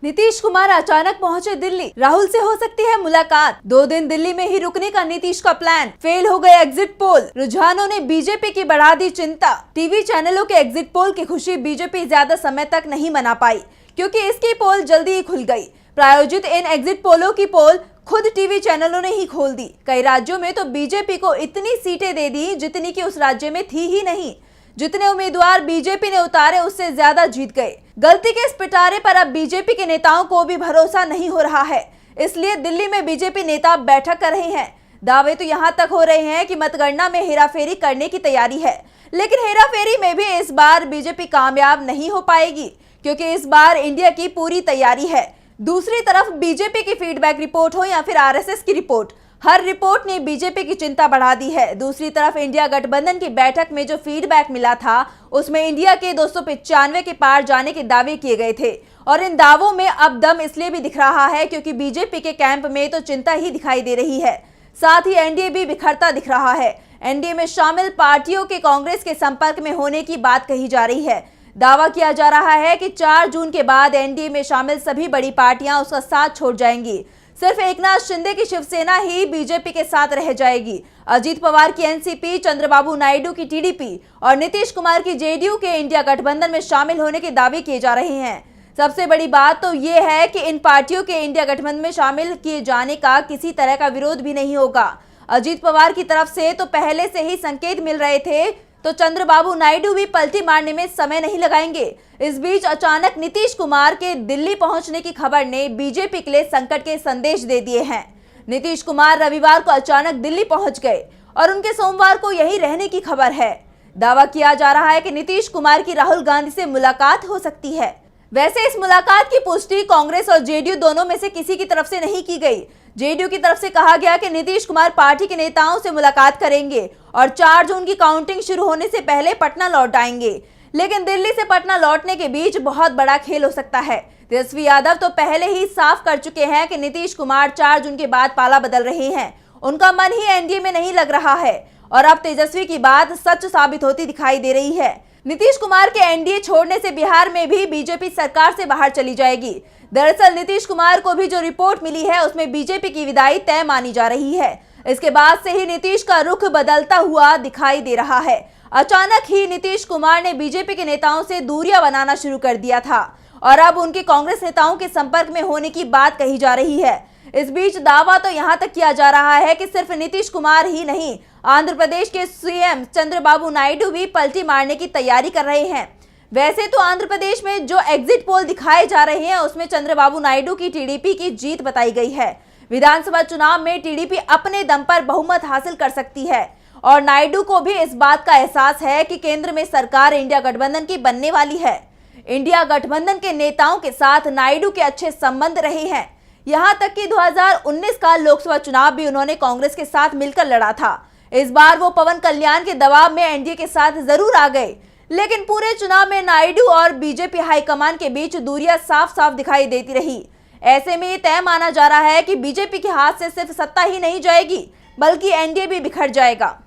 नीतीश कुमार अचानक पहुंचे दिल्ली, राहुल से हो सकती है मुलाकात। 2 दिन दिल्ली में ही रुकने का नीतीश का प्लान, फेल हो गए एग्जिट पोल। रुझानों ने बीजेपी की बढ़ा दी चिंता। टीवी चैनलों के एग्जिट पोल की खुशी बीजेपी ज्यादा समय तक नहीं मना पाई, क्योंकि इसकी पोल जल्दी ही खुल गई। प्रायोजित इन एग्जिट पोलों की पोल खुद टीवी चैनलों ने ही खोल दी। कई राज्यों में तो बीजेपी को इतनी सीटें दे दी जितनी की उस राज्य में थी ही नहीं। जितने उम्मीदवार बीजेपी ने उतारे उससे ज्यादा जीत गए। गलती के इस पिटारे पर अब बीजेपी के नेताओं को भी भरोसा नहीं हो रहा है, इसलिए दिल्ली में बीजेपी नेता बैठक कर रहे हैं। दावे तो यहां तक हो रहे हैं कि मतगणना में हेराफेरी करने की तैयारी है, लेकिन हेराफेरी में भी इस बार बीजेपी कामयाब नहीं हो पाएगी, क्योंकि इस बार इंडिया की पूरी तैयारी है। दूसरी तरफ बीजेपी की फीडबैक रिपोर्ट हो या फिर आरएसएस की रिपोर्ट, हर रिपोर्ट ने बीजेपी की चिंता बढ़ा दी है। दूसरी तरफ इंडिया गठबंधन की बैठक में जो फीडबैक मिला था उसमें इंडिया के 295 के पार जाने के दावे किए गए थे, और इन दावों में अब दम इसलिए भी दिख रहा है क्योंकि बीजेपी के कैंप में तो चिंता ही दिखाई दे रही है। साथ ही एनडीए भी बिखरता दिख रहा है। एनडीए में शामिल पार्टियों के कांग्रेस के संपर्क में होने की बात कही जा रही है। दावा किया जा रहा है कि 4 जून के बाद एनडीए में शामिल सभी बड़ी पार्टियां उसका साथ छोड़ जाएंगी। सिर्फ एकनाथ शिंदे की शिवसेना ही बीजेपी के साथ रह जाएगी। अजीत पवार की एनसीपी, चंद्रबाबू नायडू की टीडीपी और नीतीश कुमार की जेडीयू के इंडिया गठबंधन में शामिल होने के दावे किए जा रहे हैं। सबसे बड़ी बात तो ये है कि इन पार्टियों के इंडिया गठबंधन में शामिल किए जाने का किसी तरह का विरोध भी नहीं होगा। अजीत पवार की तरफ से तो पहले से ही संकेत मिल रहे थे, तो चंद्रबाबू नायडू भी पलटी मारने में समय नहीं लगाएंगे। इस बीच अचानक नीतीश कुमार के दिल्ली पहुंचने की खबर ने बीजेपी के लिए संकट के संदेश दे दिए हैं। नीतीश कुमार रविवार को अचानक दिल्ली पहुंच गए और उनके सोमवार को यहीं रहने की खबर है। दावा किया जा रहा है कि नीतीश कुमार की राहुल गांधी से मुलाकात हो सकती है। वैसे इस मुलाकात की पुष्टि कांग्रेस और जेडीयू दोनों में से किसी की तरफ से नहीं की गई। जेडीयू की तरफ से कहा गया कि नीतीश कुमार पार्टी के नेताओं से मुलाकात करेंगे और 4 जून की काउंटिंग शुरू होने से पहले पटना लौट आएंगे। लेकिन दिल्ली से पटना लौटने के बीच बहुत बड़ा खेल हो सकता है। तेजस्वी यादव तो पहले ही साफ कर चुके हैं कि नीतीश कुमार 4 जून के बाद पाला बदल रहे हैं। उनका मन ही एनडीए में नहीं लग रहा है, और अब तेजस्वी की बात सच साबित होती दिखाई दे रही है। नीतीश कुमार के एनडीए छोड़ने से बिहार में भी बीजेपी सरकार से बाहर चली जाएगी। दरअसल नीतीश कुमार को भी जो रिपोर्ट मिली है उसमें बीजेपी की विदाई तय मानी जा रही है। इसके बाद से ही नीतीश का रुख बदलता हुआ दिखाई दे रहा है। अचानक ही नीतीश कुमार ने बीजेपी के नेताओं से दूरियां बनाना शुरू कर दिया था, और अब उनके कांग्रेस नेताओं के संपर्क में होने की बात कही जा रही है। इस बीच दावा तो यहां तक किया जा रहा है कि सिर्फ नीतीश कुमार ही नहीं, आंध्र प्रदेश के सीएम चंद्रबाबू नायडू भी पलटी मारने की तैयारी कर रहे हैं। वैसे तो आंध्र प्रदेश में जो एग्जिट पोल दिखाए जा रहे हैं उसमें चंद्रबाबू नायडू की टीडीपी की जीत बताई गई है। विधानसभा चुनाव में टीडीपी अपने दम पर बहुमत हासिल कर सकती है, और नायडू को भी इस बात का एहसास है कि केंद्र में सरकार इंडिया गठबंधन की बनने वाली है। इंडिया गठबंधन के नेताओं के साथ नायडू के अच्छे संबंध रहे हैं। यहां तक कि 2019 का लोकसभा चुनाव भी उन्होंने कांग्रेस के साथ मिलकर लड़ा था। इस बार वो पवन कल्याण के दबाव में एनडीए के साथ जरूर आ गए, लेकिन पूरे चुनाव में नायडू और बीजेपी हाईकमान के बीच दूरियां साफ साफ दिखाई देती रही। ऐसे में ये तय माना जा रहा है कि बीजेपी के हाथ से सिर्फ सत्ता ही नहीं जाएगी, बल्कि एनडीए भी बिखर जाएगा।